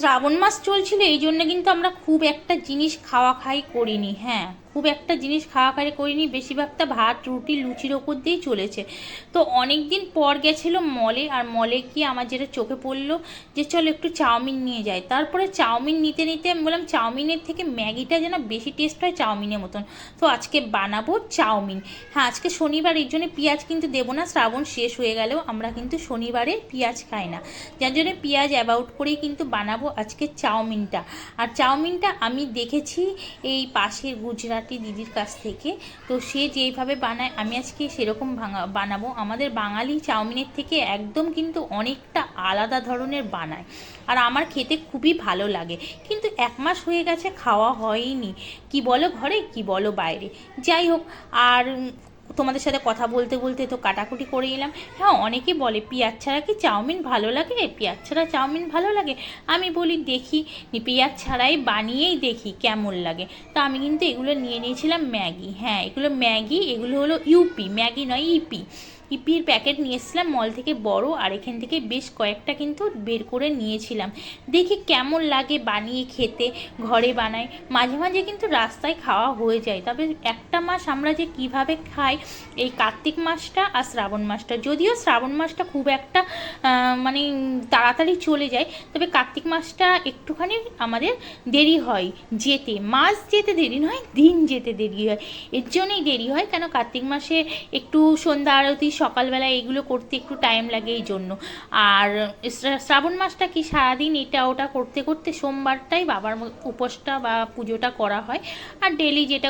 শ্রাবণ মাস চলছিল, এই জন্য কিন্তু আমরা খুব একটা জিনিস খাওয়া খাই করিনি। হ্যাঁ, খুব একটা জিনিস খাওয়া খাই করিনি, বেশিরভাগটা ভাত রুটি লুচির ওপর দিয়েই চলেছে। তো অনেক দিন পর গেছিলো মলে, আর মলে গিয়ে আমার যেটা চোখে পড়লো যে চলো একটু চাউমিন নিয়ে যাই। তারপরে চাউমিন নিতে নিতে আমি বললাম চাউমিনের থেকে ম্যাগিটা যেন বেশি টেস্ট হয় চাউমিনের মতন। তো আজকে বানাবো চাউমিন। হ্যাঁ, আজকে শনিবার, এই জন্য পেঁয়াজ কিন্তু দেবো না। শ্রাবণ শেষ হয়ে গেলেও আমরা কিন্তু শনিবারে পেঁয়াজ খাই না, যার জন্য পেঁয়াজ অ্যাভয়েড করেই কিন্তু বানাবো আজকে চাউমিনটা। আর চাউমিনটা আমি দেখেছি এই পাশের গুজরাটি দিদির কাছ থেকে, তো সে যেইভাবে বানায় আমি আজকে সেরকম বানাবো। আমাদের বাঙালি চাউমিনের থেকে একদম কিন্তু অনেকটা আলাদা ধরনের বানায়, আর আমার খেতে খুবই ভালো লাগে। কিন্তু 1 মাস হয়ে গেছে খাওয়া হয়নি, কি বলো ঘরে কি বলো বাইরে, যাই হোক। আর তোমাদের সাথে কথা বলতে বলতে তো কাটাকুটি করে এলাম। হ্যাঁ, অনেকে বলে পেঁয়াজ ছাড়া কি চাউমিন ভালো লাগে, পেঁয়াজ ছাড়া চাউমিন ভালো লাগে। আমি বলি দেখি, পেঁয়াজ ছাড়াই বানিয়েই দেখি কেমন লাগে। তো আমি কিন্তু এগুলো নিয়ে নিয়েছিলাম ম্যাগি। হ্যাঁ, এগুলো ম্যাগি, এগুলো হলো ইউপি, ম্যাগি নয় ইপি। ইপির প্যাকেট নিয়ে এসেছিলাম মল থেকে বড়, আর এখান থেকে বেশ কয়েকটা কিন্তু বের করে নিয়েছিলাম। দেখি কেমন লাগে বানিয়ে খেতে, ঘরে বানাই। মাঝে মাঝে কিন্তু রাস্তায় খাওয়া হয়ে যায়। তবে একটা মাস আমরা যে কিভাবে খাই, এই কার্তিক মাসটা আর শ্রাবণ মাসটা, যদিও শ্রাবণ মাসটা খুব একটা মানে তাড়াতাড়ি চলে যায়, তবে কার্তিক মাসটা একটুখানি আমাদের দেরি হয় যেতে। মাস যেতে দেরি নয়, দিন যেতে দেরি হয়। এর জন্যই দেরি হয়, কেন কার্তিক মাসে একটু সন্ধ্যা আরতি সকালবেলা এগুলো করতে একটু টাইম লাগে, এই জন্য। আর শ্রাবণ মাসটা কি সারাদিন এটা ওটা করতে করতে সোমবারটাই বাবার উপোসটা বা পুজোটা করা হয়। আর ডেলি যেটা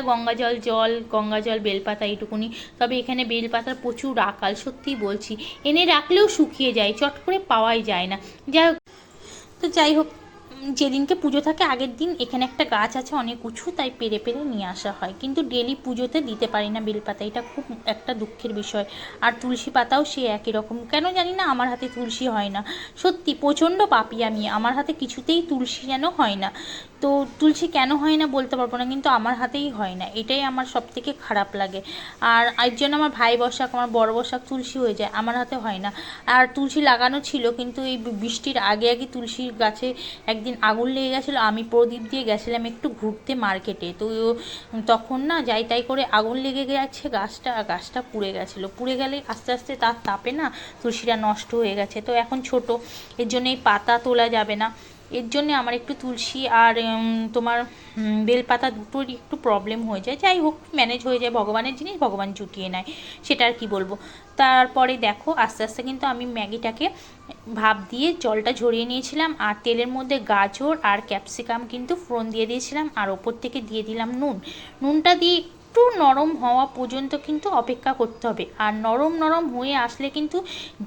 গঙ্গা জল বেলপাতা এইটুকুনি। তবে এখানে বেলপাতার প্রচুর আকাল, সত্যিই বলছি, এনে রাখলেও শুকিয়ে যায়, চট করে পাওয়াই যায় না। যাই হোক, তো যাই হোক, যেদিনকে পুজো থাকে আগের দিন এখানে একটা গাছ আছে অনেক উঁচু, তাই পেরে পেরে নিয়ে আসা হয়। কিন্তু ডেলি পুজোতে দিতে পারি না বেলপাতা, এটা খুব একটা দুঃখের বিষয়। আর তুলসী পাতাও সে একই রকম, কেন জানি না আমার হাতে তুলসী হয় না। সত্যি প্রচণ্ড পাপী আমি, আমার হাতে কিছুতেই তুলসী যেন হয় না। তো তুলসী কেন হয় না বলতে পারবো না, কিন্তু আমার হাতেই হয় না, এটাই আমার সব থেকে খারাপ লাগে। আর এর জন্য আমার ভাই বসাক, আমার বড় বসাক তুলসী হয়ে যায়, আমার হাতে হয় না। আর তুলসী লাগানো ছিল, কিন্তু এই বৃষ্টির আগে আগে তুলসীর গাছে একদিন আগুন লেগে গেছিলো। আমি প্রদীপ দিয়ে গেছিলাম একটু ঘুরতে মার্কেটে, তো তখন না যাই তাই করে আগুন লেগে গেছে গাছটা পুড়ে গেছিলো। পুড়ে গেলে আস্তে আস্তে তার তাপে না তুলসীটা নষ্ট হয়ে গেছে। তো এখন ছোট, এর জন্য এই পাতা তোলা যাবে না। এর জন্য আমার একটু তুলসী আর তোমার বেলপাতা দুটোরই একটু প্রবলেম হয়ে যায়। যাই হোক, ম্যানেজ হয়ে যায়, ভগবানের জিনিস ভগবান জুটিয়ে নেয়, সেটা আর কি বলবো। তারপরে দেখো আস্তে আস্তে কিন্তু আমি ম্যাগিটাকে ভাপ দিয়ে জলটা ঝরিয়ে নিয়েছিলাম, আর তেলের মধ্যে গাজর আর ক্যাপসিকাম কিন্তু ফোড়ন দিয়ে দিয়েছিলাম, আর ওপর থেকে দিয়ে দিলাম নুনটা দিয়ে একটু নরম হওয়া পর্যন্ত কিন্তু অপেক্ষা করতে হবে। আর নরম নরম হয়ে আসলে কিন্তু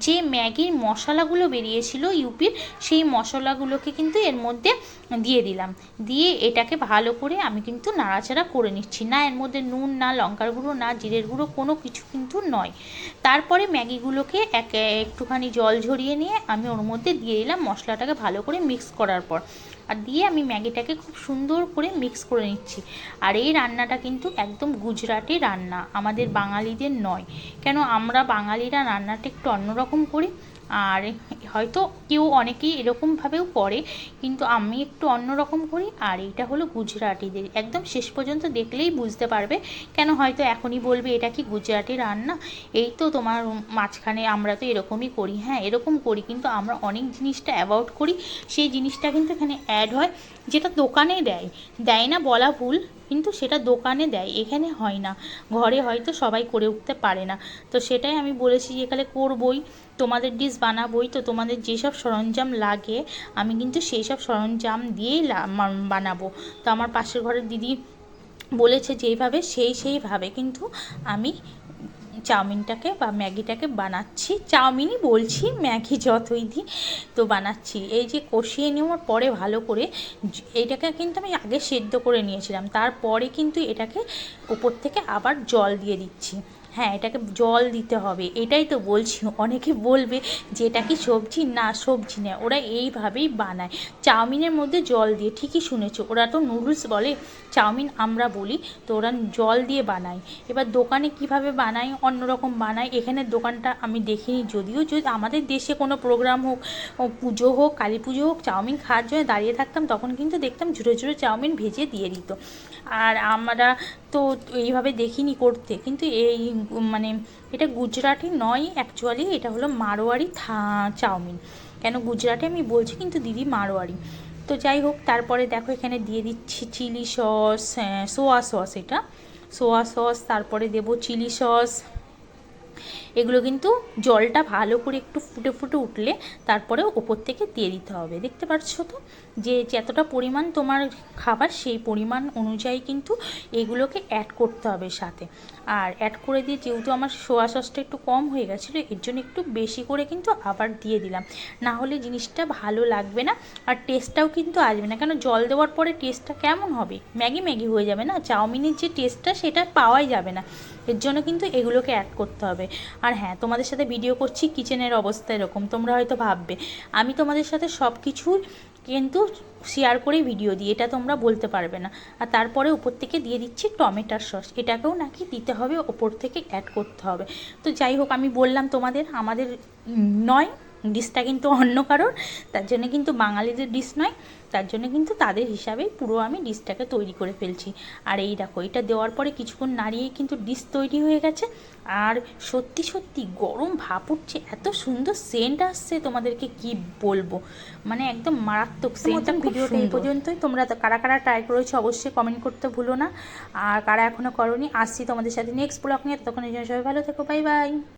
যে ম্যাগির মশলাগুলো বেরিয়েছিল ইউপির, সেই মশলাগুলোকে কিন্তু এর মধ্যে দিয়ে দিলাম। দিয়ে এটাকে ভালো করে আমি কিন্তু নাড়াচাড়া করে নিচ্ছি। না এর মধ্যে নুন, না লঙ্কার গুঁড়ো, না জিরের গুঁড়ো, কোনো কিছু কিন্তু নয়। তারপরে ম্যাগিগুলোকে একটুখানি জল ঝরিয়ে নিয়ে আমি ওর মধ্যে দিয়ে দিলাম মশলাটাকে ভালো করে মিক্স করার পর। আর দিয়ে আমি ম্যাগিটাকে খুব সুন্দর করে মিক্স করে নিচ্ছি। আর এই রান্নাটা কিন্তু একদম গুজরাটি রান্না, আমাদের বাঙালিদের নয়। কেন আমরা বাঙালিরা রান্নাটা একটু অন্যরকম করি, আর হয়তো কেউ অনেকেই এরকমভাবেও করে, কিন্তু আমি একটু অন্যরকম করি। আর এইটা হলো গুজরাটিদের, একদম শেষ পর্যন্ত দেখলেই বুঝতে পারবে। কেন হয়তো এখনই বলবে এটা কি গুজরাটি রান্না, এই তো তোমার মাঝখানে আমরা তো এরকমই করি। হ্যাঁ, এরকম করি, কিন্তু আমরা অনেক জিনিসটা অ্যাভয়েড করি, সেই জিনিসটা কিন্তু এখানে অ্যাড হয়, যেটা দোকানে দেয় না বলা ভুল, কিন্তু সেটা দোকানে দেয়, এখানে হয় না। ঘরে হয়তো সবাই করে উঠতে পারে না। তো সেটাই আমি বলেছি যে এখানে করবই, তোমাদের ডিশ বানাবই, তো তোমাদের যেসব সরঞ্জাম লাগে আমি কিন্তু সেই সব সরঞ্জাম দিয়েই বানাবো। তো আমার পাশের ঘরের দিদি বলেছে যেইভাবে সেইভাবে কিন্তু আমি চাউমিনটাকে বা ম্যাগিটাকে বানাচ্ছি। চাউমিনই বলছি, ম্যাগি যতই দিই তো বানাচ্ছি। এই যে কষিয়ে নেওয়ার পরে ভালো করে, এইটাকে কিন্তু আমি আগে সেদ্ধ করে নিয়েছিলাম, তারপরে কিন্তু এটাকে উপর থেকে আবার জল দিয়ে দিচ্ছি। হ্যাঁ, এটাকে জল দিতে হবে, এটাই তো বলছি। অনেকে বলবে যে এটা কি সবজি, না সবজি না, ওরা এইভাবেই বানায় চাউমিনের মধ্যে জল দিয়ে। ঠিকই শুনেছো, ওরা তো নুডলস বলে, চাউমিন আমরা বলি। তো ওরা জল দিয়ে বানায়। এবার দোকানে কিভাবে বানায়, অন্যরকম বানায়। এখানের দোকানটা আমি দেখিনি, যদিও যদি আমাদের দেশে কোনো প্রোগ্রাম হোক, পুজো হোক, কালী পুজো হোক, চাউমিন খাওয়ার জন্য দাঁড়িয়ে থাকতাম, তখন কিন্তু দেখতাম ঝুড়ো ঝুড়ো চাউমিন ভেজে দিয়ে দিত। আর আমরা তো এইভাবে দেখিনি করতে। কিন্তু এই মানে এটা গুজরাটি নয় অ্যাকচুয়ালি, এটা হলো মারোয়ারি চাউমিন। কেন গুজরাটি আমি বলছি, কিন্তু দিদি মারোয়ারি। তো যাই হোক, তারপরে দেখো এখানে দিয়ে দিচ্ছি চিলি সস, সোয়া সস, এটা সোয়া সস, তারপরে দেবো চিলি সস। এগুলো কিন্তু জলটা ভালো করে একটু ফুটে ফুটে উঠলে তারপরে ওপর থেকে দিয়ে দিতে হবে। দেখতে পাচ্ছ তো যে যতটা পরিমাণ তোমার খাবার সেই পরিমাণ অনুযায়ী কিন্তু এগুলোকে অ্যাড করতে হবে সাথে। আর অ্যাড করে দিয়ে, যেহেতু আমার সোয়া সসটা একটু কম হয়ে গেছিলো, এর জন্য একটু বেশি করে কিন্তু আবার দিয়ে দিলাম। না হলে জিনিসটা ভালো লাগবে না, আর টেস্টটাও কিন্তু আসবে না। কেন জল দেওয়ার পরে টেস্টটা কেমন হবে, ম্যাগি ম্যাগি হয়ে যাবে না, চাউমিনের যে টেস্টটা সেটা পাওয়াই যাবে না। এর জন্য কিন্তু এগুলোকে অ্যাড করতে হবে। আর হ্যাঁ, তোমাদের সাথে ভিডিও করছি, কিচেনের অবস্থা এরকম, তোমরা হয়তো ভাববে আমি তোমাদের সাথে সব কিছু কিন্তু শেয়ার করেই ভিডিও দিই, এটা তোমরা বলতে পারবে না। আর তারপরে উপর থেকে দিয়ে দিচ্ছি টমেটোর সস, এটাকেও নাকি দিতে হবে, ওপর থেকে অ্যাড করতে হবে। তো যাই হোক, আমি বললাম তোমাদের, আমাদের নয়, ডিশটা কিন্তু অন্য কারোর, তার জন্য কিন্তু বাঙালিদের ডিশ নয়, তার জন্য কিন্তু তাদের হিসাবেই পুরো আমি ডিশটাকে তৈরি করে ফেলছি। আর এই দেখো, এটা দেওয়ার পরে কিছুক্ষণ নাড়িয়েই কিন্তু ডিশ তৈরি হয়ে গেছে। আর সত্যি সত্যি গরম ভাপ উঠছে, এত সুন্দর সেন্ট আসছে, তোমাদেরকে কি বলবো, মানে একদম মারাত্মক সেন্ট। ভিডিওটা এই পর্যন্তই। তোমরা কারা কারা ট্রাই করেছো অবশ্যই কমেন্ট করতে ভুলো না, আর কারা এখনও করোনি। আসছি তোমাদের সাথে নেক্সট ব্লগ নিয়ে, তখন এই জন্য সবাই ভালো থেকো, বাই বাই।